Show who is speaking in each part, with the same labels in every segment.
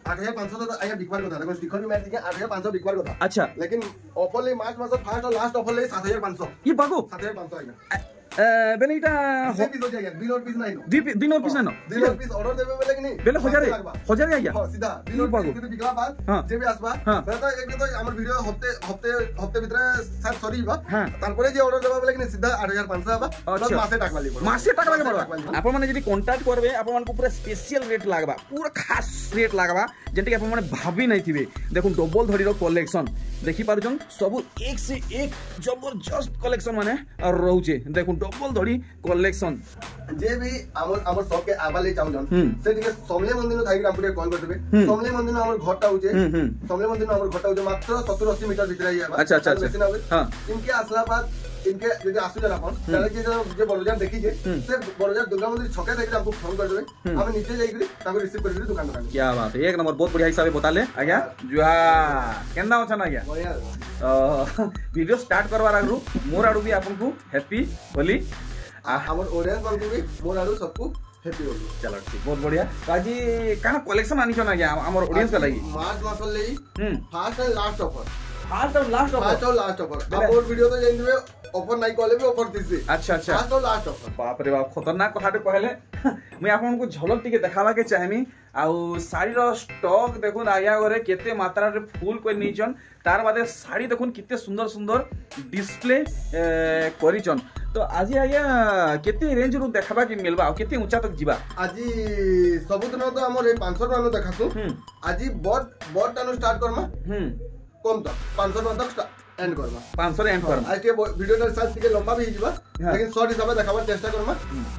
Speaker 1: 8500 तो आया बिकवार कथा देखो स्टिकर भी मार दिया 8500 बिकवार कथा।
Speaker 2: अच्छा
Speaker 1: लेकिन ऑफर ले मार्च मास फर्स्ट और लास्ट ऑफर ले 7500
Speaker 2: ये बागो
Speaker 1: 7500 आया
Speaker 2: बेले इटा
Speaker 1: पीस हो जाएगा बिल और पीस नहीं नो
Speaker 2: दिन और पीस ना
Speaker 1: दिन और पीस ऑर्डर देबे बोले कि नहीं
Speaker 2: बेले हजार आ गया
Speaker 1: हां सीधा बिल और पीस तो बिकला बाद जे भी आसबा तो एक तो हमर वीडियो हफ्ते भीतर सार सरी बा तारपरे जे ऑर्डर देबा बोले कि नहीं सीधा 8500 आबा प्लस मासे टाकवा लिबो
Speaker 2: मासे टाकवा के पड़बा आपन माने जदी कांटेक्ट करबे आपन मान को पूरा स्पेशल रेट लागबा पूरा खास रेट लागबा जेंटे आपन माने भाबी नहीं थिबे देखो डबल धड़ी रो कलेक्शन देखि पारुछन सब एक से एक जबरदस्त कलेक्शन माने रहउचे देखो डबल धड़ी कलेक्शन
Speaker 1: जे भी हमर सब के आबाले चाउजन से दिके समले मंदिर थाई हमरे कॉल करबे समले मंदिर हमर घरटा होचे समले मंदिर हमर घरटा होचे मात्र 70 80 मीटर भीतर ही आबा
Speaker 2: अच्छा
Speaker 1: हां इनके असला बाद इनके यदि आसु जन अपन ताले जे बड़जार देखि जे से बड़जार दुर्गा मंदिर छके देखि हमको फोन कर देबे हम नीचे जाई करी ताको रिसीव कर दुकान दुकान
Speaker 2: क्या बात है एक नंबर बहुत बढ़िया हिसाब से बताले आज्ञा जुहा केंदा होछन आज्ञा
Speaker 1: बढ़िया
Speaker 2: वीडियो स्टार्ट करवार आगु मोर आडू भी आपन को हैप्पी होली
Speaker 1: हमर ऑडियंस को भी मोर आडू सबको हैप्पी होली
Speaker 2: चलो ठीक बहुत बढ़िया काजी काना कलेक्शन आनी छन आज्ञा हमर ऑडियंस का लागि
Speaker 1: मार्च मास लेई first and last offer
Speaker 2: fast और लास्ट ऑफर
Speaker 1: आप और वीडियो तो जानिबे ऑफर नहीं कहले भी ऑफर दिसे अच्छा फास्ट और लास्ट ऑफर
Speaker 2: बाप रे बाप खतरनाक कथाटे कहले मैं आपन को झलक टिके देखावा के चाहमी आउ साड़ी रो स्टॉक देखुन आया घरे केते मात्रा रे फुल कोइ नीचन तार बादे साड़ी देखुन किते सुंदर सुंदर डिस्प्ले करिचन तो आज आया केते रेंज रो देखाबा के मिलबा आ केते ऊंचा तक जीवा
Speaker 1: आज सब दिन तो हमर 500 टानो देखासु आज बॉट टानो स्टार्ट करमा कम तो 500 तक एंड करबा 500 एंड करबा आज के वीडियो रे साथ के लंबा भी हिजबा लेकिन शॉर्ट हिसाब देखाबा चेष्टा करबा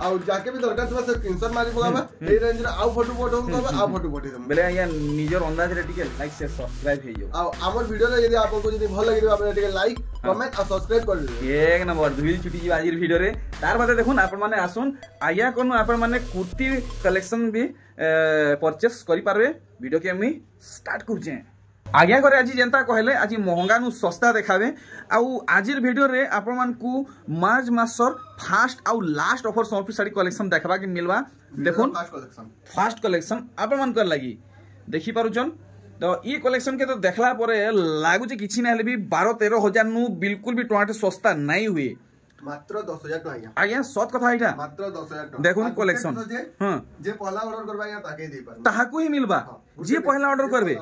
Speaker 1: आ जाके भी दरकार थबा से स्क्रीनशॉट मारी पगाबा ए रेंज रे आउ फोटो करबा आ फोटो दम
Speaker 2: बेले या निजर अंदाज रे टिके लाइक शेयर सब्सक्राइब हे जो
Speaker 1: आ हमर वीडियो रे यदि आपको यदि भल लागिबा आपने टिके लाइक कमेंट आ सब्सक्राइब कर दियो
Speaker 2: एक नंबर धुइल छुटी जी आजिर वीडियो रे तार बादे देखुन आपन माने आसुन आया कोन आपन माने कुर्ती कलेक्शन भी परचेस करि पारबे वीडियो के हम स्टार्ट करजे आज्ञा करे आज जेंता कहले आज महंगा नु सस्ता देखाबे आउ आजिर वीडियो रे आपण मान को मार्च मासर फास्ट आउ last offer Sophie sari collection देखबा के मिलवा देखुन फास्ट कलेक्शन आपण मान कर लागि देखि पारुचन तो ई कलेक्शन के तो देखला परे लागु जे किछि ना हले भी 12 13 हजार नु बिल्कुल भी टमाटर सस्ता नहीं हुए
Speaker 1: मात्र 10000 टका
Speaker 2: आज्ञा सत कथा इटा
Speaker 1: मात्र 10000 टका
Speaker 2: देखुन कलेक्शन
Speaker 1: हां जे पहला ऑर्डर करबा या ताके दे पर
Speaker 2: ताहाको ही मिलबा जे पहला ऑर्डर करबे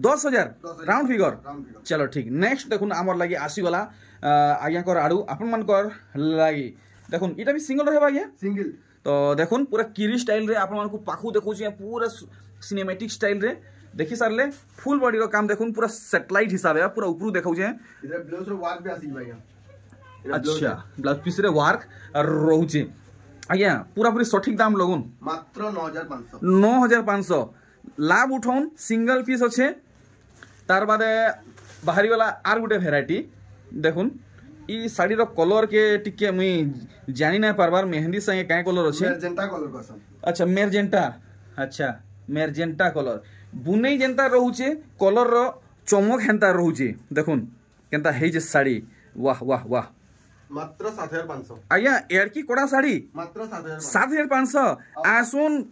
Speaker 2: 10000 राउंड फिगर चलो ठीक नेक्स्ट देखुन आमर लागि आसी गला आज्ञा कर आडू आपन मन कर लागि देखुन इटा भी सिंगल रहबा आज्ञा
Speaker 1: सिंगल
Speaker 2: तो देखुन पूरा किरी स्टाइल रे आपन मन को पाखु देखौ छी पूरा सिनेमैटिक स्टाइल रे देखि सारले फुल बॉडी रो काम देखुन पूरा सैटेलाइट हिसाब है पूरा ऊपर देखौ छी
Speaker 1: इधर ब्लाउज रो वर्क भी आसी भाई
Speaker 2: अच्छा ब्लाउज पीस रे वर्क रहउ छी आज्ञा पूरा पूरी सटीक दाम लगुन
Speaker 1: मात्र 9500
Speaker 2: लाभ उठाउन सिंगल पीस अच्छे तार बादे बाहरी वाला आर गुटे भेराइटी देखुन ई साड़ी रो कलर के टिके मुई जानि ना पारबार मेहंदी संगे काय कलर अछि
Speaker 1: मेरजेंटा कलर पसंद
Speaker 2: अच्छा मेरजेंटा कलर बुनै जेंता रहउचे कलर रो चमक हेंता रहउचे देखुन केंता हे जे साड़ी वाह वाह वाह
Speaker 1: मात्र 7500
Speaker 2: आया एड की कोड़ा साड़ी
Speaker 1: मात्र
Speaker 2: 7500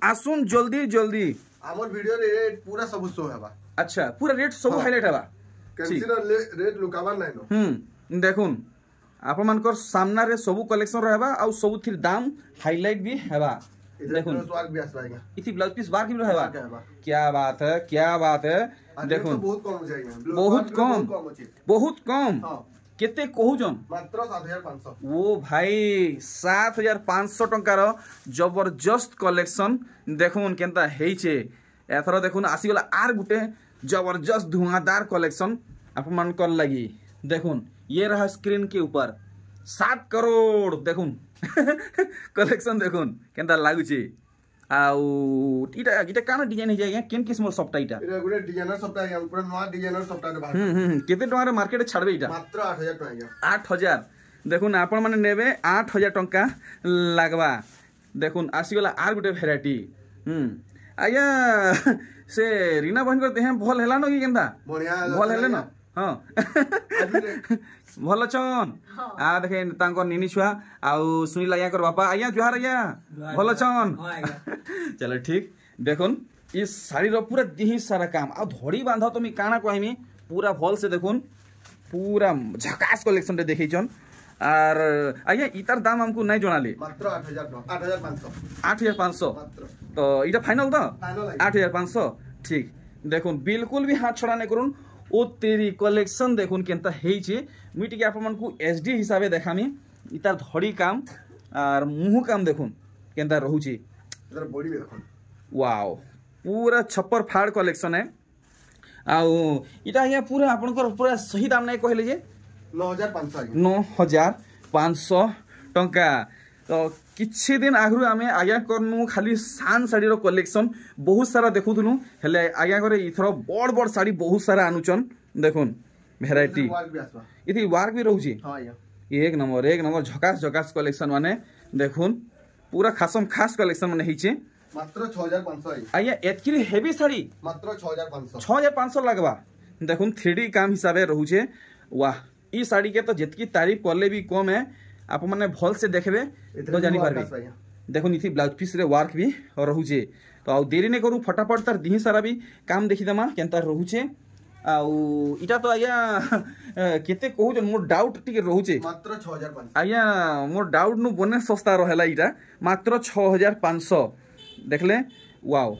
Speaker 2: आसुन जल्दी
Speaker 1: हमर वीडियो रेट पूरा सब शो हेबा
Speaker 2: अच्छा पूरा रेट सब हाईलाइट हेबा
Speaker 1: कंसीडर रेट लुकावा नै नो
Speaker 2: देखुन आपन मानकर सामना रे सब कलेक्शन रहबा आ सब थी दाम हाईलाइट भी हेबा देखुन
Speaker 1: स्वाग भी आसबाएगा
Speaker 2: इति ब्लाउज पीस बार की रहबा क्या बात है देखुन
Speaker 1: बहुत कम हो जाएगा
Speaker 2: बहुत कम केते कहूजन
Speaker 1: मात्र 7500
Speaker 2: ओ भाई 7500 टंका रो जबरदस्त कलेक्शन देखुन केनता हेइछे एथरो देखुन आसी गला आर गुटे जबरदस्त धुआंधार कलेक्शन आप मन कर लगी देखुन ये रहा स्क्रीन के ऊपर 7 करोड़ देखुन कलेक्शन देखुन केनता लागुचे आउ इटा काना डिजाइन हे जाय केन किस्म सबटा इटा
Speaker 1: गुटे डिजाइनर सबटा है पूरा नवा डिजाइनर सबटा ने बाहर
Speaker 2: केते टका रे मार्केट छाड़बे इटा
Speaker 1: मात्र 8000 टका
Speaker 2: 8000 देखुन आपण माने नेबे 8000 टका लागबा देखुन आसी गला आर गुटे वैरायटी आया से रीना बहन को देह भल हेला न कि केनता
Speaker 1: बढ़िया
Speaker 2: भल हेले न हां भल छन आ देखे तांको निनी छुआ आउ सुनी लाया कर बापा आया जुहार आया भल छन चलो ठीक देखुन इस शाड़ी पूरा दिही सारा काम आ धड़ी बांधा तो मी काना कहमी पूरा भल से देखुन पूरा झकास कलेक्शन देखी छन और आज्ञा इतार दाम हमको नहीं जनाले
Speaker 1: मात्र 8500
Speaker 2: 8500 तो इटा फाइनल तो 8500 ठीक देखुन बिल्कुल भी हाथ छड़ा नहीं करुन ओ तेरी कलेक्शन देखुन केनता हेइछे मुई टिके आप मन को एचडी हिसाबे देखामी इतार धड़ी काम और मुंह काम देखुन केनता रहउची
Speaker 1: इधर बॉडी भी देखुन
Speaker 2: वाओ पूरा छप्पर फाड़ कलेक्शन है आउ इटा या पूरा आपनकर पूरा सही दाम नहीं कहले जे
Speaker 1: 9500
Speaker 2: टंका तो किछि दिन आगु आमे आज्ञा करनु खाली सान साड़ी रो कलेक्शन बहुत सारा देखुथुनु हेले आज्ञा करे इथरो बड़ बड़ साड़ी बहुत सारा आनुचन देखुन वैरायटी इति वर्क भी रहउची
Speaker 1: हां या
Speaker 2: एक नंबर झकास झकास कलेक्शन माने देखुन पूरा खासम खास कलेक्शन माने हिचे
Speaker 1: मात्र 6500
Speaker 2: आज्ञा एतकी हेवी साड़ी
Speaker 1: मात्र
Speaker 2: 6500 लगवा देखुन 3D काम हिसाबे रहउचे वाह ई साड़ी के तो जितकी तारीफ करले भी कम है आप माने भल से देखबे तो जानि पारबे देखुन इथि ब्लाउज पीस रे वर्क भी रहउचे तो आ देरी नै करू फटाफट तार दिही सारा भी काम देखि देमा केनता रहउचे आ इटा तो आया केते कहू जन मोर डाउट टिके रहउचे
Speaker 1: मात्र 6500
Speaker 2: आया मोर डाउट नु बने सस्ता रहेला इटा मात्र 6500 देखले वाओ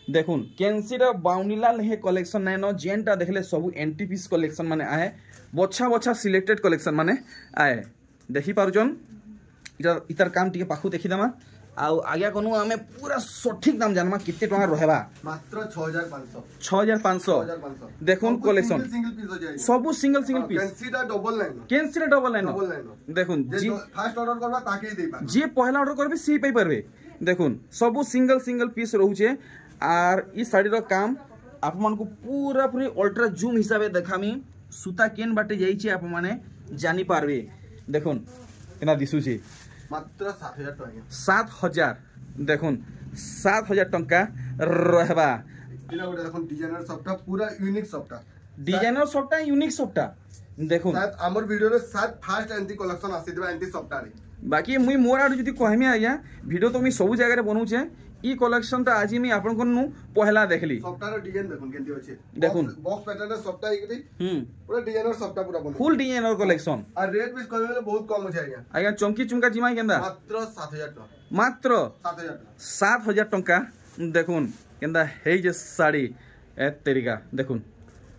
Speaker 2: देखुन केनसीरा बाउनीलाल हे कलेक्शन नै न जेनटा देखले सब एंटी पीस कलेक्शन माने आए बच्छा बच्छा सिलेक्टेड कलेक्शन माने आए देखि पारुचन इतार काम टिके पाखु देखि दमा आउ आज्ञा कोनु हमें पूरा सठिक दाम जानमा किते टका रहबा
Speaker 1: मात्र 6500
Speaker 2: 6500 देखुन कलेक्शन
Speaker 1: सिंगल पीस हो जाय
Speaker 2: सब सिंगल पीस
Speaker 1: कैंसिटा डबल लाइन
Speaker 2: देखुन
Speaker 1: जी फास्ट ऑर्डर करबा ताके दे पा
Speaker 2: जे पहला ऑर्डर करबे सी पाई परबे देखुन सब सिंगल पीस रहउचे आर ई साड़ी रो काम आप मन को पूरा पूरी अल्ट्रा जूम हिसाबे देखामी सूता केन बाटे जाईचे आप माने जानि पारबे देखुन केना दिसुचे
Speaker 1: मात्र 7000 टका
Speaker 2: 7000 देखुन 7000 टंका रहबा
Speaker 1: इना गोटे देखुन डिजाइनर सबटा पूरा यूनिक सबटा
Speaker 2: यूनिक सबटा देखुन
Speaker 1: साथ हमर वीडियो रे साथ फास्ट एंटी कलेक्शन आसीबा एंटी सबटा रे
Speaker 2: बाकी मुई मोर आडू जदी कहमी आया वीडियो तो मुई सब जगह रे बनउचे ई कलेक्शन ता आज मी आपन कोनु पहला देखली
Speaker 1: सबटा रो डिजाइन देखुन केंती होचे
Speaker 2: देखुन
Speaker 1: बॉक्स पैटर्न रे सबटा इकरी पूरा डिजाइनर सबटा पूरा बन
Speaker 2: फुल डिजाइनर कलेक्शन
Speaker 1: और रेट भी कहले बहुत कम होचे
Speaker 2: आया चमकी चुमका जिमाई केंदा
Speaker 1: मात्र 7000 टका
Speaker 2: मात्र
Speaker 1: 7000
Speaker 2: टका देखुन केंदा हेई जे साड़ी ए तरीका देखुन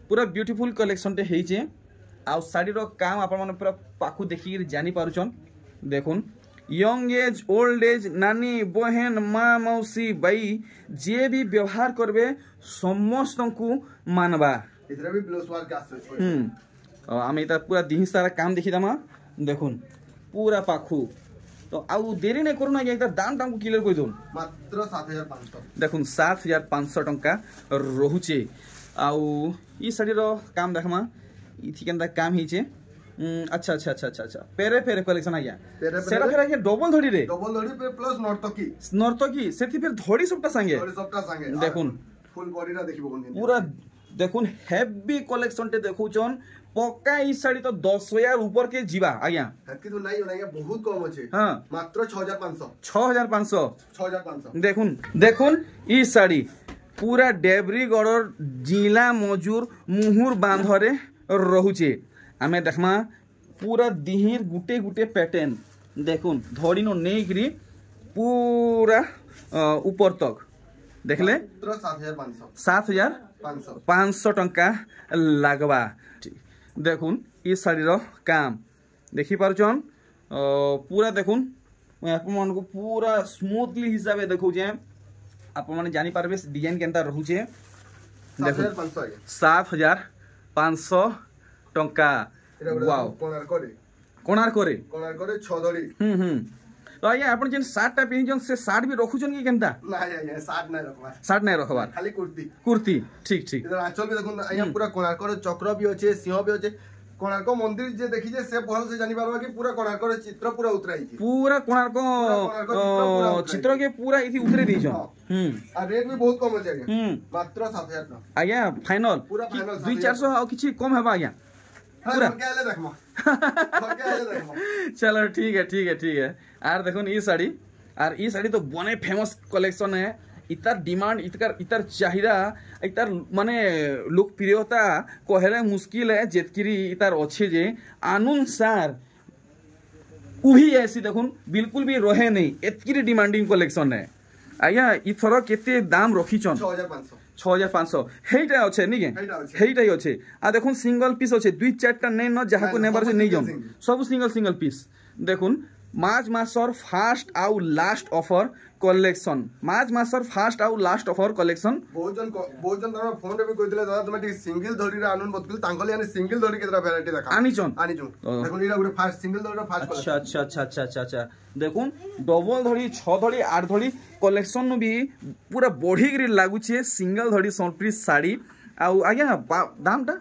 Speaker 2: पूरा ब्यूटीफुल कलेक्शन टे हेई जे आ साड़ी रो काम आपन मन पूरा पाखु देखि जानि पारुचन देखुन यंग एज ओल्ड एज नानी बहन माँ मौसी बाई जे भी व्यवहार करबे समस्त को मानबा
Speaker 1: इधर भी ब्लाउज वर्क आसे
Speaker 2: आमे इता पूरा दिही सारा काम देखि दमा देखुन पूरा पाखु तो आउ देरी नै करू ना इता दाम को क्लियर कइ दोन
Speaker 1: मात्र 7500
Speaker 2: देखुन 7500 टंका रहउचे आउ ई साड़ी रो काम देखमा इथि केनदा काम हिचे अच्छा पेरे कलेक्शन आ गया सेरा फेर आ डबल धड़ी
Speaker 1: पे प्लस
Speaker 2: नर्तकी सेथि फिर धड़ी सबटा संगे देखुन
Speaker 1: फुल बॉडी रा देखिबो
Speaker 2: पूरा देखुन हेवी कलेक्शन टे देखुचन पक्का ई साड़ी तो 10000 ऊपर के जीवा आज्ञा
Speaker 1: हेतकी तो नहीं होना बहुत कम होचे
Speaker 2: हां
Speaker 1: मात्र 6500
Speaker 2: देखुन ई साड़ी पूरा डेबरीगढ़र जिला मजूर मुहुर बांधरे रहउचे आमे देखमा पूरा दिहिर गुटे गुटे पैटर्न देखुन धड़ी नो नेकरी पूरा ऊपर तक देखले 7500 टंका लागबा देखुन ई साड़ी रो काम देखि पारुचन पूरा देखुन आप मन को पूरा स्मूथली हिसाबे देखौ जे आप माने जानि पारबे डिजाइन केनता रहउचे देखुन 7500 टंका वाओ कोणार करे
Speaker 1: 6 धड़ी
Speaker 2: तो आया आपण जेन शर्ट टा पिनजन से शर्ट भी रखुचन की केनता
Speaker 1: नाही आया शर्ट नहीं रखबा खाली कुर्ती ठीक
Speaker 2: इधर
Speaker 1: आंचल भी देखुन आया पूरा कोणार चक्र भी होचे सिंह भी होचे कोणार्क मंदिर जे देखि जे से भल से जानि पारबा कि पूरा कोणार्क चित्र पूरा उतराई छी पूरा
Speaker 2: कोणार्क चित्र के पूरा इथि उतरे दी छ
Speaker 1: आ रेट भी बहुत कम होचे मात्र 7000 टका
Speaker 2: आया फाइनल
Speaker 1: पूरा फाइनल
Speaker 2: 200-400 आ किछि कम हेबा आया
Speaker 1: पूरा देखमा
Speaker 2: चलो ठीक है आर देखुन ई साड़ी तो बने फेमस कलेक्शन है इतार डिमांड इतार चाहिदा इतार माने लोकप्रियता कहले मुश्किल है जेतकिरी इतार अच्छे जे अनुसार उही ऐसी देखुन बिल्कुल भी रहे नहीं एतकिरी डिमांडिंग कलेक्शन है आज्ञा इथर केते दाम रखिछन 6500 हेइटा अच्छे नी के हेइटा ही अच्छे आ देखुन सिंगल पीस अच्छे 2-4टा नै न जहा को नेबर से नहीं जन सब सिंगल पीस देखुन मार्च मासर फास्ट आउ लास्ट ऑफर कलेक्शन मार्च मासर फास्ट आउ लास्ट ऑफर कलेक्शन
Speaker 1: बहुत जन तोरा फोन रे भी कहितले दादा तुम टी सिंगल धड़ी रे आनुन बतकिल तांकले यानी सिंगल धड़ी केतरा वैरायटी देखा आनी छु देखुन इरा गुटे फास्ट सिंगल धड़ी फास्ट अच्छा देखुन डबल धड़ी 6 धड़ी 8 धड़ी कलेक्शन भी पूरा बढ़ी गिरी लागु छे सिंगल धड़ी सॉफ्ट साड़ी आउ आज्ञा दाम टा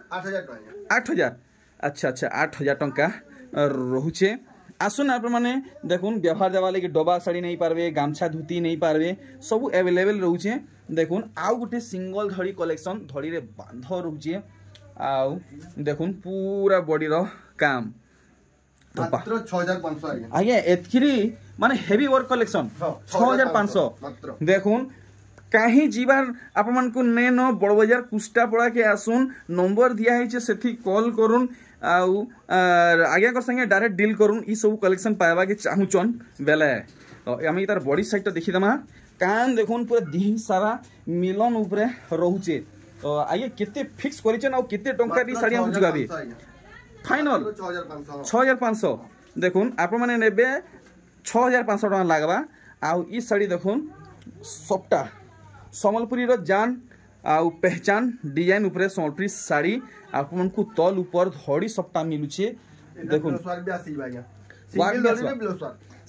Speaker 1: 8000 अच्छा 8000 टंका रहुचे आसुन आप मैंने देखुन व्यवहार देवा लगे डबा साड़ी नहीं पारबे गामछा धुती नहीं पारबे सब अवेलेबल रोचे देखुन आउ गुटे सिंगल धड़ी कलेक्शन धड़ी रे बांध रोचे आउ देखुन पूरा बॉडी रो काम मात्र 6500
Speaker 2: आज्ञा एतकिरी माने हेवी वर्क कलेक्शन 6500 देखुन कहीं जीवार आप मन को ने न बड़ बाजार कुष्टापड़ा के आसुन नंबर दिया है सेठी कॉल करुन आउ आगे कर संगे डायरेक्ट डील करुन ई सब कलेक्शन पाएबा के चाहुचन बेले तो हम इतार बॉडी साइड तो देखि दमा कान देखुन पूरा दिन सारा मिलन ऊपर रहउचे तो आगे केते फिक्स करिछन आ केते टंका दी साड़ी हम जुगाबे फाइनल 6500 देखुन आप माने नेबे 6500 टका लागबा आउ ई साड़ी देखुन सबटा समलपुरी रो जान आउ पहचान डिजाइन ऊपर सौंट्री साड़ी आपन को तल ऊपर धड़ी सबटा मिलुछे देखुन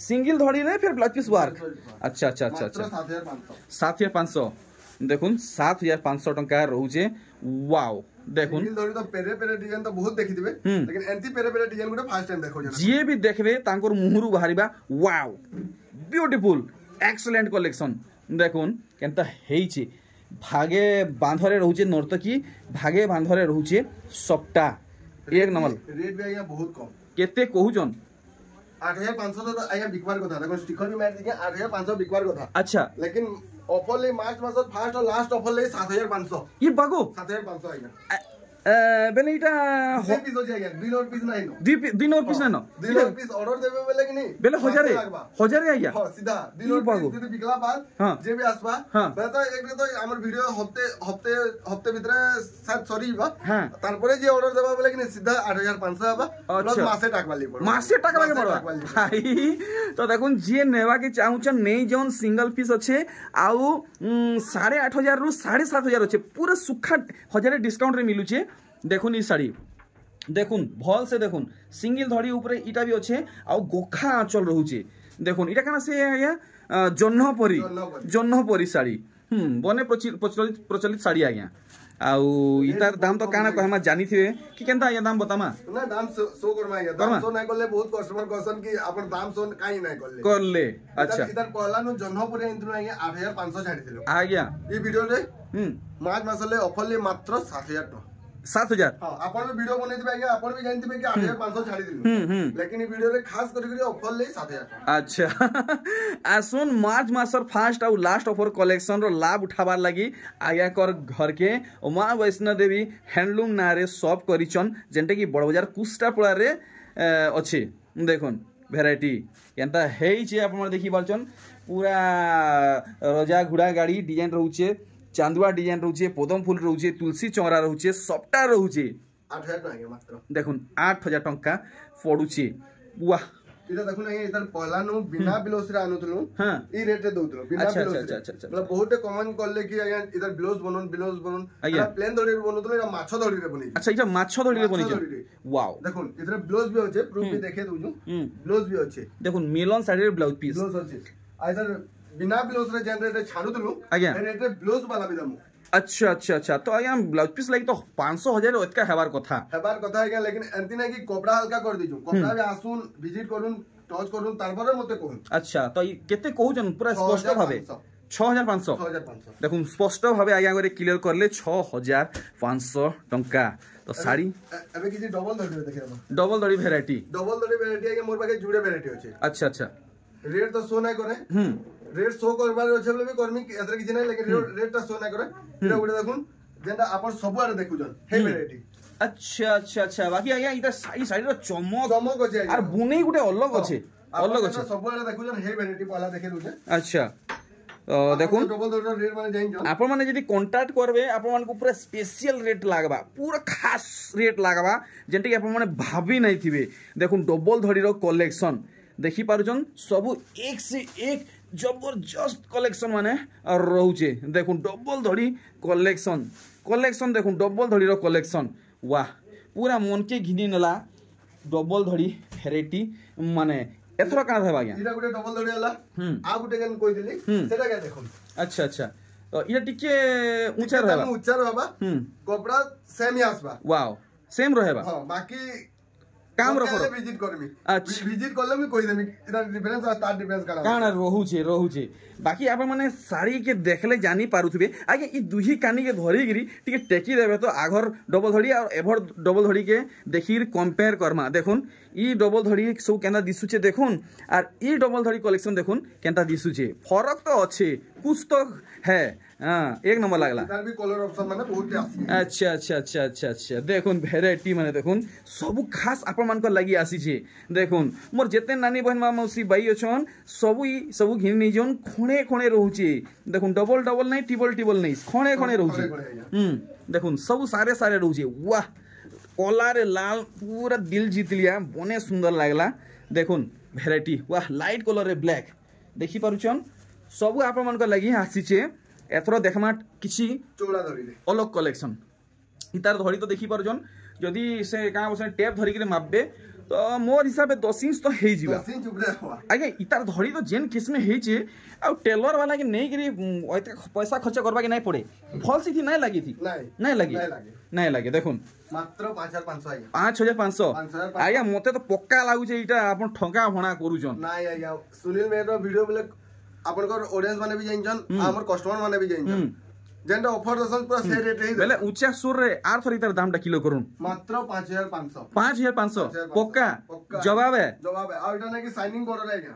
Speaker 2: सिंगल धड़ी रे फिर ब्लाउज पीस वर्क अच्छा 7500 देखुन 7500 टंका रहउचे वाओ देखुन
Speaker 1: सिंगल धड़ी तो पेरे डिजाइन तो बहुत देखि दिबे लेकिन एंटी पेरे डिजाइन गुटे फर्स्ट टाइम देखो
Speaker 2: जे भी देखबे तांकर मुहरु बाहरिबा वाओ ब्यूटीफुल एक्सीलेंट कलेक्शन देखुन केनता हेइचे भागे बांधरे रहउचे नर्तकी भागे बांधरे रहउचे सबटा एक नंबर
Speaker 1: रेट भी आया बहुत कम
Speaker 2: केते कहूजन
Speaker 1: 8500 तो आया बिकवार कथा देखो स्टिकर भी मार दिया 8500 बिकवार कथा
Speaker 2: अच्छा
Speaker 1: लेकिन ऑफर ले मार्च मास फर्स्ट और लास्ट ऑफर ले 7500
Speaker 2: ये बागो
Speaker 1: 7500 आया
Speaker 2: बेले इटा
Speaker 1: पीस हो जाएगा दिन और पीस नहीं नो
Speaker 2: दिन और पीस ना
Speaker 1: दिन और पीस ऑर्डर देबे बेले कि नहीं
Speaker 2: बेले हजारे आया
Speaker 1: हां सीधा दिन और पीस যদি বিকলা বাদ যে বি আসবা বেলে তো এক তো আমার ভিডিও হপ্তে ভিতরে সাত সরিবা তারপরে যে অর্ডার দেবা বেলে कि सीधा 8500 আবা প্লাস মাসে টাকা লাগবে
Speaker 2: মাসে টাকা লাগে পড়বা ভাই তো দেখুন যে নেবা के চাহুছন নেই जोन सिंगल पीस আছে আউ 8500 রু 7500 আছে पूरा सुखा 1000 डिस्काउंट रे मिलुचे देखुन ई साड़ी देखुन भल से देखुन सिंगल धड़ी ऊपर इटा भी अच्छे आ गोखा आंचल रहउचे देखुन इटा काना से आया जन्नपरी साड़ी बने प्रचलित साड़ी आज्ञा आउ इतार दाम तो काना कहमा जानी थे कि केनता आया दाम बतामा
Speaker 1: ना दाम शो करमा आया दाम शो नहीं करले बहुत कस्टमर क्वेश्चन कि अपन दाम शो काई नहीं
Speaker 2: करले अच्छा
Speaker 1: इधर पहला नु जन्नपुरी इंद्रु आया 8500 छाड़ी दिलो
Speaker 2: आज्ञा
Speaker 1: ई वीडियो रे मार्च मासले ऑफर ले मात्र 7000 टका
Speaker 2: 7000
Speaker 1: हां अपन वीडियो बने दिबे आज्ञा अपन भी जानते बे कि 8500 छाड़ी दिलो लेकिन ई वीडियो रे खास करके ऑफर ले 7000
Speaker 2: अच्छा आसुन मार्च मासर फर्स्ट और लास्ट ऑफर कलेक्शन रो लाभ उठाबार लागि आया कर घर के उमा वैष्णो देवी हैंडलूम नारे शॉप करिचन जेंटे कि बड़ बाजार कुष्टापड़ा रे अछि देखुन भेराइटी केनता हेइ छे अपन देखि बालचन पूरा रजा घुड़ा गाड़ी डिजाइन रहउचे चांदुआ डिजाइन रहउचे पदम फूल रहउचे तुलसी चौरा रहउचे सबटा रहउचे
Speaker 1: 8000 टका मात्र
Speaker 2: देखुन 8000 टका पडुचे वाह
Speaker 1: इधर देखो ना इधर पहला नु बिना ब्लाउज रे आनुतलु ई रेट रे दउतलु बिना ब्लाउज मतलब बहुत कॉमन करले कि इधर ब्लाउज बनन प्लेन धड़ी रे बनउतलु इधर माछो धड़ी रे बनी
Speaker 2: अच्छा इधर माछो धड़ी रे बनी वाओ
Speaker 1: देखो इधर ब्लाउज भी होचे प्रूफ भी देखे दउजु ब्लाउज भी होचे
Speaker 2: देखो मिलन साड़ी रे ब्लाउज पीस
Speaker 1: ब्लाउज होचे इधर बिना ब्लाउज रे जनरेट छाडुतलु रेट रे ब्लाउज वाला भी दमु
Speaker 2: अच्छा तो आया ब्लाउज पीस लागि तो 500,000 ओतका हेबार कथा
Speaker 1: है लेकिन एंती नै कि कपड़ा हल्का कर दिजु कपड़ा भी आसुन विजिट करूं टच करूं तारपरे मते कहूं
Speaker 2: अच्छा तो केते कहउजन पूरा स्पष्ट भाबे 6500 देखुन स्पष्ट भाबे आया गरे क्लियर करले 6500 टंका तो साड़ी
Speaker 1: अबे किसी डबल धड़ी देखे
Speaker 2: डबल धड़ी वैरायटी
Speaker 1: है कि मोर पाके जुड़े वैरायटी होचे
Speaker 2: अच्छा
Speaker 1: रेट तो शो नहीं करे रेट शो करबार अछि बोले भी करमी एतरे किछ नै लेकिन रेटटा शो नै करे इरा गुटे देखुन जेंटा आपण सब आरे देखुजन हे वैरायटी
Speaker 2: अच्छा अच्छा अच्छा बाकी आज्ञा इटा साइड रो चमक
Speaker 1: अछि
Speaker 2: आर बुनै गुटे अलग अछि अलग अछि
Speaker 1: सब आरे देखुजन हे वैरायटी पहला देखे दुजे
Speaker 2: अच्छा देखुन
Speaker 1: डबल डबल रेट माने जाइन
Speaker 2: आपण माने यदि कांटेक्ट करबे आपण मान को पूरा स्पेशल रेट लागबा पूरा खास रेट लागबा जेंटे कि आपण माने भाबी नै थिबे देखुन डबल धड़ी रो कलेक्शन देखि पारुछन सब एक से एक जबरदस्त कलेक्शन माने रहउचे देखुन डबल धड़ी कलेक्शन देखुन डबल धड़ी रो कलेक्शन वाह पूरा मन के घिनी नला डबल धड़ी वैरायटी माने एथरा काना रहबा गया
Speaker 1: इरा गुटे डबल धड़ी आला आ गुटे जन कोइ दिली सेटा के देखुन
Speaker 2: अच्छा अच्छा तो इरा टिके ऊंचा रहबा
Speaker 1: कपड़ा सेम ही आसबा
Speaker 2: वाओ सेम रहबा
Speaker 1: हां बाकी
Speaker 2: काम रखो
Speaker 1: विजिट करमी
Speaker 2: अच्छा
Speaker 1: विजिट करले मी कहि देमी इरा डिफरेंस आ स्टार डिफरेंस
Speaker 2: काना रहउचे बाकी आप माने साड़ी के देखले जानी पारुथबे आगे ई दुही कानी के धरी गिरी टिके टेकी देबे तो आघर डबल धड़ी और एभर डबल धड़ी के देखिर कंपेयर करमा देखुन ई डबल धड़ी सब केना दिसुचे देखुन और ई डबल धड़ी कलेक्शन देखुन केनता दिसुचे फरक तो अच्छे कुछ तो है हां एक नंबर लागला
Speaker 1: इधर भी कलर ऑप्शन माने बहुत आसी
Speaker 2: अच्छा अच्छा अच्छा अच्छा अच्छा देखुन वैरायटी माने देखुन सब खास आपन मान को लागि आसी छे देखुन मोर जेते नानी बहन मा मौसी भाई अछन सब घिन नि जोन खणे खणे रहउचे देखुन डबल डबल नै टिबल नै खणे खणे रहउचे देखुन सब सारे रहउचे वाह कला रे लाल पूरा दिल जीत लिया बने सुंदर लागला देखुन वैरायटी वाह लाइट कलर रे ब्लैक देखि पारुछन सब आपन मान को लागि आसी छे एथरो देखमा किछि
Speaker 1: चौड़ा धरी रे
Speaker 2: अलग कलेक्शन इतार धड़ी तो देखि पारुछन जदी से का बसे टेप धरी के मापबे तो मोर हिसाब से 10 इंच तो हे जिबा
Speaker 1: 10 इंच उपरे हुआ
Speaker 2: आगे इतार धड़ी तो जेन किस में हे छे आ टेलर वाला के नै गिरी ओते पैसा खर्च करबा के नै पड़े फॉल सी थी नै लगी थी नै लगी देखुन
Speaker 1: मात्र 5500 आया
Speaker 2: 5500 आया मते तो पक्का लागु छे इटा आपन ठगा भणा करूछन
Speaker 1: नै आया सुनील मेरो वीडियो बोले आपनकर ऑडियंस माने भी जाइछन हमर कस्टमर माने भी जाइछन जेंटा ऑफर दसन पूरा से रेट हे
Speaker 2: बेले ऊंचा सुर रे आर थरी तार दामटा किलो करूं
Speaker 1: मात्र 5500
Speaker 2: पक्का जवाब है
Speaker 1: आ इटा नै कि शाइनिंग बॉर्डर है क्या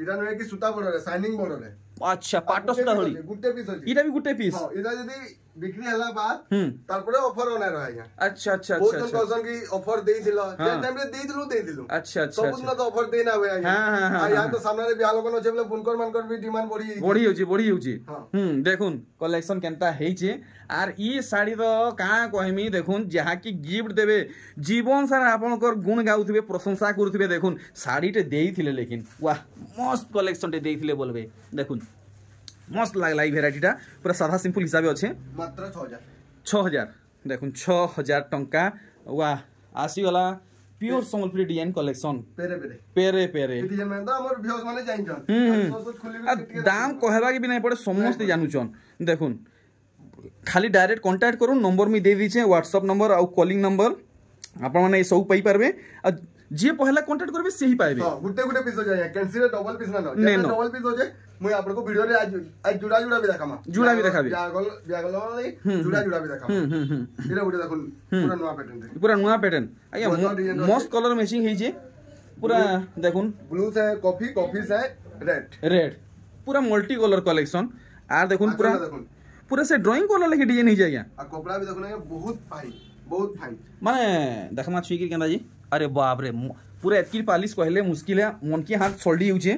Speaker 1: इटा नै कि सूता बॉर्डर है शाइनिंग बॉर्डर है
Speaker 2: अच्छा पाटो सूता धड़ी
Speaker 1: गुटे पीस अछि
Speaker 2: इटा भी गुटे पीस
Speaker 1: हां इटा जदी बिक्री हला बाद तारपरे ऑफर होना रहैया
Speaker 2: अच्छा अच्छा
Speaker 1: बहुत जन कहसन कि ऑफर देई दिलो जे टाइम रे देई दिलु
Speaker 2: अच्छा अच्छा
Speaker 1: सब न तो ऑफर देना होय हां यहां तो सामने रे बिया लोगन होचे बोले बुनकर मानकर भी डिमांड बढ़ी होची देखुन कलेक्शन केनता हेचे आर ई साड़ी तो का कहमी देखुन जहा की गिफ्ट देबे जीवन सारा आपनकर गुण गाउथबे प्रशंसा करथबे देखुन साड़ी टे देइथिले लेकिन वाह मस्त कलेक्शन टे देइथिले बोलबे देखुन मस्त लागला ई वैरायटीटा पूरा सादा सिंपल हिसाबे अछि मात्र
Speaker 2: 6000 देखुन 6000 टंका वाह आसी वाला प्योर संबलपुरी डिजाइन कलेक्शन पेरे
Speaker 1: डिजाइन में तो हमर व्यूअर्स माने जाइन
Speaker 2: दाम कहबा के भी नहीं पड़े समस्त जानुचन देखुन खाली डायरेक्ट कांटेक्ट करू नंबर में दे दीचे व्हाट्सएप नंबर और कॉलिंग नंबर आपण माने सब पाई परबे जे पहला कांटेक्ट करबे से ही पाइबे
Speaker 1: हां गुटे पीस हो जाय कैंसिल डबल पीस ना डबल पीस हो जाय मुई आपको वीडियो रे आज जुड़ा भी देखामा
Speaker 2: जुड़ा भी देखाबी
Speaker 1: ब्यागल जुड़ा भी देखामा इरा गुटे देखुन पूरा नुवा पैटर्न
Speaker 2: आया मस्त कलर मैचिंग हे जे पूरा देखुन
Speaker 1: ब्लू से कॉफी से
Speaker 2: रेड पूरा मल्टी कलर कलेक्शन आर देखुन पूरा से ड्राइंग कलर लेके डिजाइन हे जाय
Speaker 1: आ कपड़ा भी देखुन बहुत फाइन
Speaker 2: माने देखमा छुई के केंदा जी अरे बाप रे पूरा एतकी पालिश कहले मुश्किल है मन की हाथ सोल्डी होचे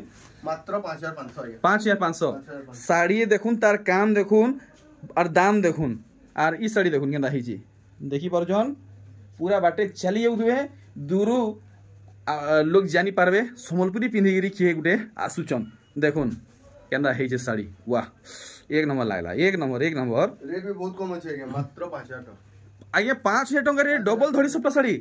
Speaker 1: मात्र 5500
Speaker 2: साड़ी देखुन तार काम देखुन और दाम देखुन और ई साड़ी देखुन केंदा हिची देखि परजन पूरा बाटे चली जाउथबे दूरु लोग जानी पारबे संबलपुरी पिंधिगिरी किए गुटे आसुचन देखुन केंदा हिची साड़ी वाह एक नंबर लागला एक नंबर
Speaker 1: रेट भी बहुत कम अछि मात्र 5000
Speaker 2: आगे 5000 टंका रे डबल धड़ी सपटा साड़ी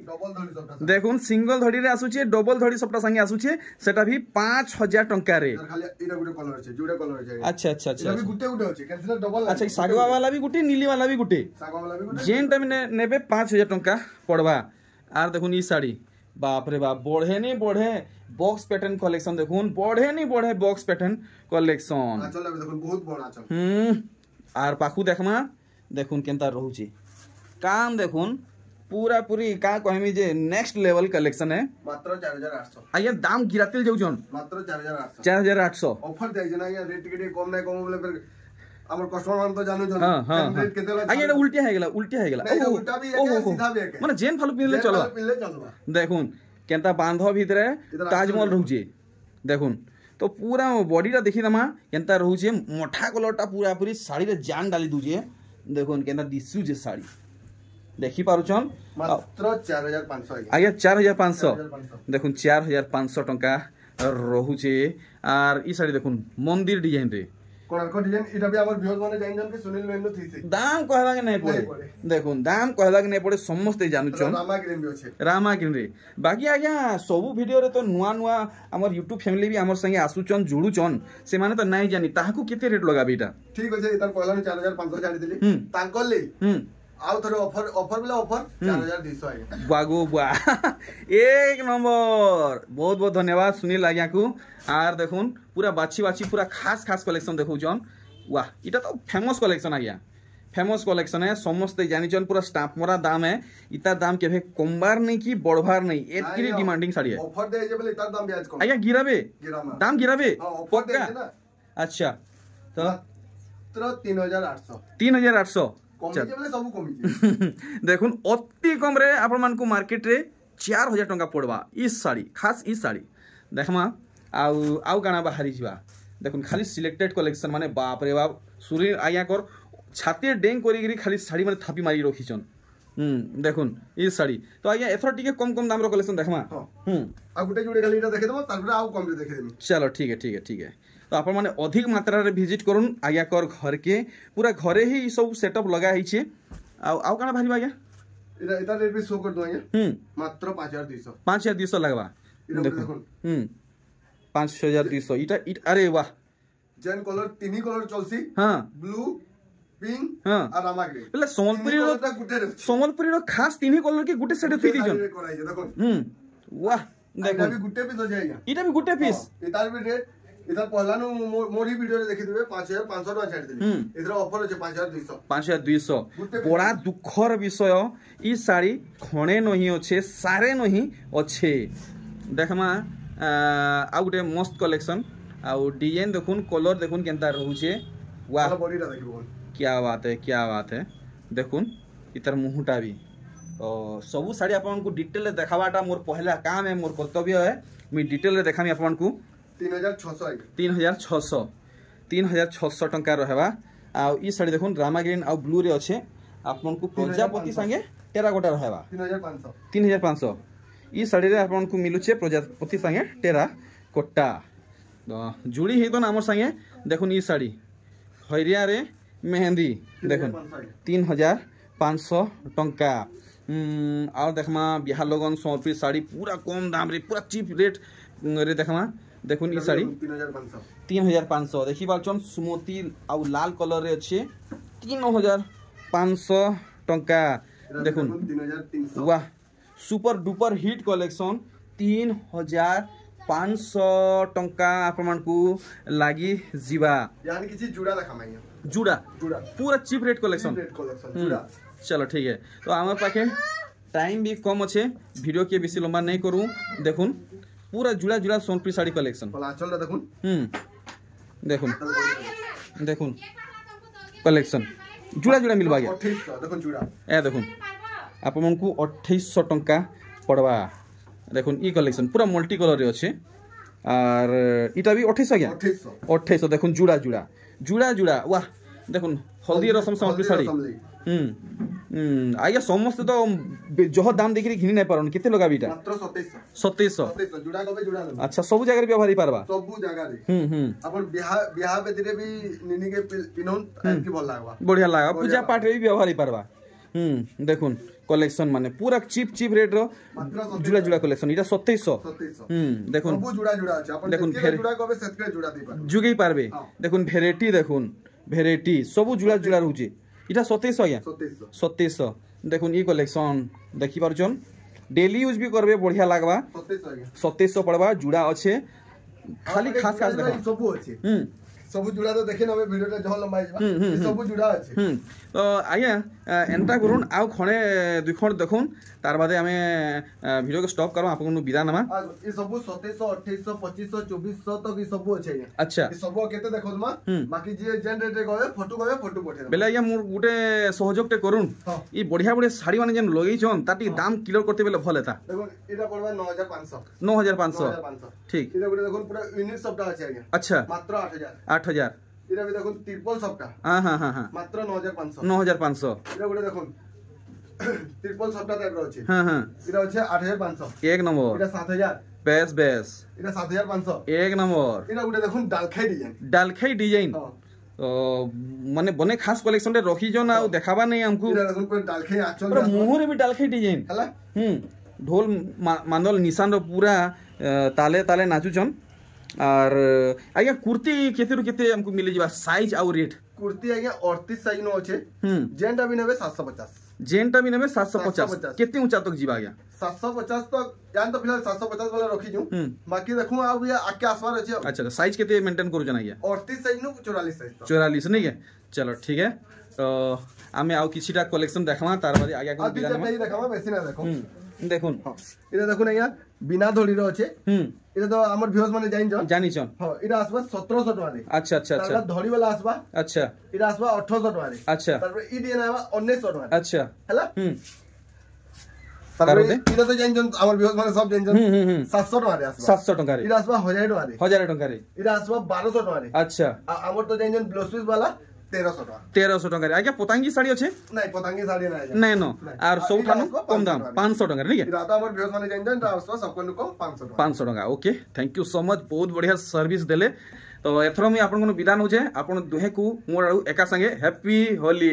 Speaker 2: देखुन सिंगल धड़ी रे आसुचे डबल धड़ी सपटा संगे आसुचे सेटा भी 5000 टंका रे
Speaker 1: खाली इरा गुटे कलर छै जुडा कलर छै
Speaker 2: अच्छा अच्छा अच्छा
Speaker 1: इरा भी गुटे अछि कैंसिल डबल
Speaker 2: अच्छा सागवा वाला भी गुटे नीली वाला भी गुटे जेन टाइम नेबे 5000 टंका पड़वा आर देखुन ई साड़ी बाप रे बाप बढ़े नहीं बढ़े बॉक्स पैटर्न कलेक्शन देखुन बढ़े नहीं बढ़े बॉक्स पैटर्न कलेक्शन
Speaker 1: आचल देखुन बहुत बड़ा आचल
Speaker 2: आर पाखु देखमा देखुन केनता रहउची काम देखुन पूरा पूरी का कहमी जे नेक्स्ट लेवल कलेक्शन है
Speaker 1: मात्र 4800
Speaker 2: आया दाम गिरातिल जाउछन
Speaker 1: मात्र 4800
Speaker 2: 4800
Speaker 1: ऑफर जाई जना या रेट टिके कम नै कम बोले फिर हमर कस्टमर मान तो जानू जन रेट केते ला
Speaker 2: आया उल्टिया है गेला
Speaker 1: उल्टा भी है सीधा भी है
Speaker 2: माने जेन फालु पिनले चलबा देखुन केनता बांधो भीतरे ताजमहल रहउजे देखुन तो पूरा बॉडी टा देखि दमा केनता रहउजे मोठा कलरटा पूरा पूरी साड़ी रे जान डाली दुजे देखुन केनता दिसु जे साड़ी देखि पारुछन
Speaker 1: मात्र 4500
Speaker 2: आया 4500 देखुन 4500 टंका रहउजे आर ई साड़ी देखुन मंदिर डिजाइन रे
Speaker 1: कोणार्क डिजाइन इटा भी हमर व्यूअर्स माने जाइन जन के सुनील मेनू थीसे
Speaker 2: दाम कहला के नै पड़े देखुन दाम कहला के नै पड़े समस्त जानु छन
Speaker 1: रामागिरी भी अछि
Speaker 2: रामागिरी रे बाकी आज्ञा सब वीडियो रे तो नुआ नुआ हमर YouTube फैमिली भी हमर संगे आसुचन जुडुचन से माने तो नै जानी ताहाकू केते रेट लगाबी इटा
Speaker 1: ठीक अछि इतार कहला 4500 छाडी देली तांकर ले आउ थोड़े ऑफर बिला ऑफर 4200 आए
Speaker 2: बागो बा एक नंबर बहुत बहुत धन्यवाद सुनील आज्ञा को आर देखुन पूरा बाछी बाछी पूरा खास खास कलेक्शन देखौ जन वाह इटा तो फेमस कलेक्शन आज्ञा फेमस कलेक्शन है समस्त जानि जन पूरा स्टाम्प मरा दाम है इता दाम केभे कमबार नै की बड़भार नै एतकी डिमांडिंग साड़ी है
Speaker 1: ऑफर दे जे बोले इता दाम ब्याज कम
Speaker 2: आज्ञा गिराबे दाम गिराबे
Speaker 1: ऑफर दे ना
Speaker 2: अच्छा तो
Speaker 1: मात्र 3800
Speaker 2: 3800
Speaker 1: देखुन
Speaker 2: अति कम रे आपण मान को मार्केट रे 4000 टंका पड़वा इस साड़ी खास इस साड़ी देखमा आउ गाना बाहरी जीवा देखुन खाली सिलेक्टेड कलेक्शन माने बाप रे बाप सूर्य आया कर छाती डेंग करी खाली साड़ी माने थापी मारी रखिछन देखुन इस साड़ी तो आया एथर टिके कम कम दाम रो कलेक्शन देखमा
Speaker 1: आ गुटे जुड़े खाली इटा देखे देबो तारपर आउ कम रे देखे देबो
Speaker 2: चलो ठीक है तो आपण माने अधिक मात्रा रे विजिट करूँ आज्ञा कर घर के पूरा घरे ही सब सेटअप लगा है आउ काना भारी आज्ञा
Speaker 1: इता रेट भी शो कर दो आज्ञा मात्र 5200
Speaker 2: लगवा देखो 5200 इटा अरे वाह
Speaker 1: जेन कलर तीन कलर चलसी
Speaker 2: हां
Speaker 1: ब्लू पिंक और रामाग्री
Speaker 2: पहले संबलपुरी रो खास तीन कलर के गुटे सेट थई दिजन
Speaker 1: देखो
Speaker 2: वाह देखो
Speaker 1: भी गुटे पीस हो जाएगा
Speaker 2: इटा भी गुटे पीस
Speaker 1: इतार भी रेट इधर पहला नु मोरी वीडियो रे देखि देबे 5500 टका छाड़ देली इधर ऑफर अछि 5200
Speaker 2: बड़ा दुखर विषय ई साड़ी खणे नहीं अच्छे सारे नहीं अच्छे देखमा आ गुटे मस्त कलेक्शन आ डिजाइन देखुन कलर देखुन केनता रहउछे वाह
Speaker 1: बॉडीटा देखिबो
Speaker 2: क्या बात है देखुन इतर मुहुटा भी तो सबू साड़ी आपन को डिटेल रे देखावाटा मोर पहला काम है मोर कर्तव्य है मी डिटेल रे देखामी आपन को 3600 टंका रहबा आ ई साड़ी देखुन रामा ग्रीन आ ब्लू रे अच्छे आपन को प्रजापति संगे टेराकोटा रहबा 3500 ई साड़ी रे आपन को मिलुचे प्रजापति संगे टेराकोटा तो जुड़ी हे तो हमर संगे देखुन ई साड़ी हरिया रे मेहंदी देखुन 3500 टंका और देखमा बिहार लोगन सोरपी साड़ी पूरा कम दाम रे पूरा चीप रेट रे देखमा देखुन ई साड़ी 3500 देखि बालचन सुमोती आउ लाल कलर रे अच्छे 3500 टंका देखुन
Speaker 1: 3300
Speaker 2: वाह सुपर डुपर हिट कलेक्शन 3500 टंका आपण को लागी जीवा
Speaker 1: यानी किसी जुड़ा देखामाई
Speaker 2: जुड़ा पूरा चीप रेट कलेक्शन
Speaker 1: जुड़ा
Speaker 2: चलो ठीक है तो हमारे पाखे टाइम भी कम अच्छे वीडियो के बेसी लंबा नहीं करूँ देखुन पूरा जुड़ा जुड़ा सोनपुरी साड़ी कलेक्शन देखुन देखुन कलेक्शन जुड़ा जुड़ा मिलवा गया ए देखुन आपन को 2800 टंका पड़वा देखुन ई कलेक्शन पूरा मल्टी कलर रे अच्छे और इटा भी 2800 गया 2800 देखुन जुड़ा जुड़ा जुड़ा जुड़ा वाह देखुन हल्दी रसम सोनपुरी साड़ी आइया समस्त तो जह दाम देखि घिनी नै पारन केते लगाबी ता
Speaker 1: मात्र
Speaker 2: 2700
Speaker 1: जुड़ा कबे जुड़ा
Speaker 2: अच्छा सब जगह रे व्यवहार पारबा
Speaker 1: सब जगह रे अपन बियाह बेदिरे भी निनी के पिनोन की भल लागबा बढ़िया
Speaker 2: लागबा पूजा पाठ रे भी व्यवहार पारबा देखुन कलेक्शन माने पूरा चीप चीप रेट रो जुड़ा जुड़ा कलेक्शन इटा 2700 देखुन
Speaker 1: सब जुड़ा जुड़ा আছে अपन देखुन जुड़ा कबे सेतके जुड़ा दे पार
Speaker 2: जुगेई पारबे देखुन भेराइटी देखुन भेराइटी सब जुड़ा जुड़ा रहउचे इटा 2700 आया 2700 देखुन ई कलेक्शन देखि पारछन डेली यूज भी करबे बढ़िया लागबा 2700 पड़बा जुड़ा अच्छे खाली खास खास देखो
Speaker 1: सब अच्छे सब जुड़ा तो देखे नबे वीडियो जह लंबा सब जुड़ा अच्छे
Speaker 2: तो आज्ञा एंता करूँ आउ खणे दुई खंड देखुन तार बादे आमे वीडियो को स्टॉप करो आपको विदा नमा
Speaker 1: ये सब 2700 2800 2500 2400 तक ये सब अच्छे
Speaker 2: अच्छा
Speaker 1: ये सब केते देखो मा बाकी जे जेन रेट कहबे फोटो पठे
Speaker 2: बेला आज्ञा मोर गुटे सहयोग टे करूँ ई बढ़िया बढ़िया साड़ी माने जेन लगई छन ताटी दाम क्लियर करते बेले भल हेता
Speaker 1: देखो एटा पड़बा 9500
Speaker 2: 9500 ठीक
Speaker 1: एटा गुटे देखो पूरा यूनिट सबटा अछि आज्ञा
Speaker 2: अच्छा
Speaker 1: मात्र 8000 इरा भी देखो ट्रिपल सबटा हां मात्र 9500 इरा गुटे देखो ट्रिपल सबटा टाइप रो अछि हां इरा अछि 8500 एक नंबर इरा 7000 बेस इरा 7500 एक नंबर इरा गुटे देखो डालखाई डिजाइन तो माने बने खास कलेक्शन रे रखी जो ना देखाबा नहीं हमको इरा देखो पूरा डालखाई आचल पूरा मुहरे भी डालखाई डिजाइन हला ढोल मांदल निशान रो पूरा ताले ताले नाचुचन और आज्ञा कुर्ती केते रु केते हमको मिले जिबा साइज और रेट कुर्ती आज्ञा 38 साइज नो अछि जेंटा भी नेबे 750 जेंटा भी नेबे 750 केते ऊंचा तक जिबा आज्ञा 750 तक जान तो फिलहाल 750 वाला रखी छु बाकी देखू आ भी आके आसवार अछि अच्छा साइज केते मेंटेन करू जना आज्ञा 38 साइज नो 44 साइज 44 नहीं है चलो ठीक है तो आमे आउ किछिटा कलेक्शन देखमा तार बाद आज्ञा को बिना देखमा बेसी ना देखो देखुन इरा देखुन आज्ञा बिना धोली रो अछि इरा तो हमर व्यूअर्स माने जानि छन हां इरा आसबा 1700 टका रे अच्छा अच्छा अच्छा धोली वाला आसबा अच्छा इरा आसबा 1800 टका रे अच्छा तारपर ई देना आबा 1900 टका अच्छा हला तारपर इरा तो जानि छन हमर व्यूअर्स माने सब जानि छन 700 टका रे आसबा 700 टका रे इरा आसबा 1000 टका रे इरा आसबा 1200 टका रे अच्छा हमर तो जानि छन ब्लाउज पीस वाला 1300 टका रे आज्ञा पतंगी साड़ी अछि नहीं पतंगी साड़ी नहीं नो और सब ठानु कम दाम 500 टका रे ठीक है राता हमर व्यूअर्स माने जानि छन आसबा सब कोन कम 500 टका okay thank you so much बहुत बढ़िया सर्विस देले तो एथरो मी आपन को विदान हो जे आपन दुहे को मोर एका संगे हैप्पी होली